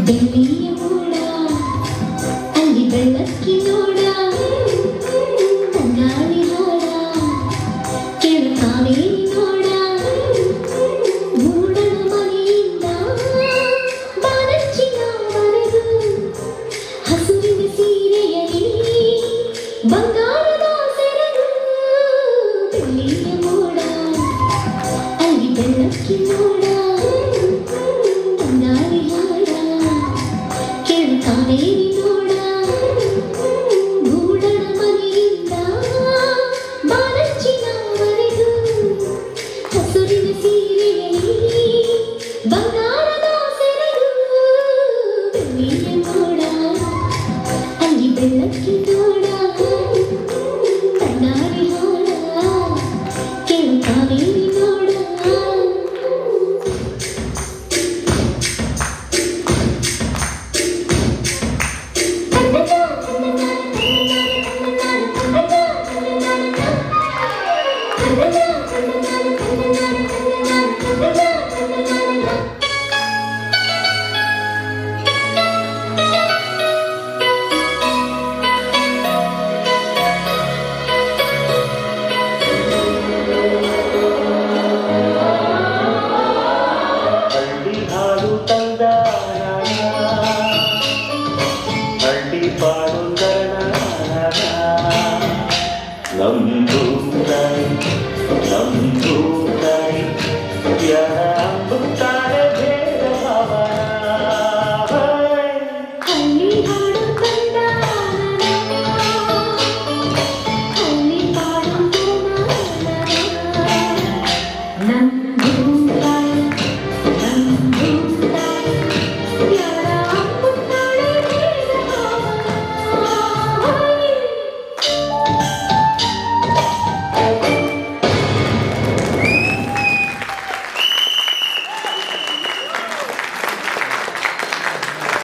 ಬೆಳ್ಳಿಯ ಮೋಡ ಅಲ್ಲಿ ಬೆಳಕಿ ನೋಡ ಗಾಳಿ ಹಾಡ ಕೆಳ ಕಾವೇರಿ ನೋಡ ಮೂಡಣ ಮನೆಯಿಂದ ಬಾನಚ್ಚಿನವರೆಗೂ ಹಸುವಿನ ಸೀರೆಯಲಿ ಬಂಗಾರದ ಸೆರಗು ಬೆಳ್ಳಿಯ ಮೋಡ ಅಲ್ಲಿ ಬೆಳಕಿ ನೋಡ ಕಾವೇರಿ ನೋಡ ಮೂಡಣ ಮನೆಯಿಂದ ಬಾನಚ್ಚಿನವರೆಗೂ ಹಸುರಿನ ಸೀರೆಯಲಿ ಬಂಗಾರದ ಸೆರಗು ಬೆಳ್ಳಿಯ ಮೋಡ ಅಲ್ಲಿ ಬೆಳಕಿ ನೋಡ ಕಣ್ಣಾಡಿ ಹಾಡ ಕೇಳು ಕಾವೇರಿ ನೋಡ ನಮ್ಮ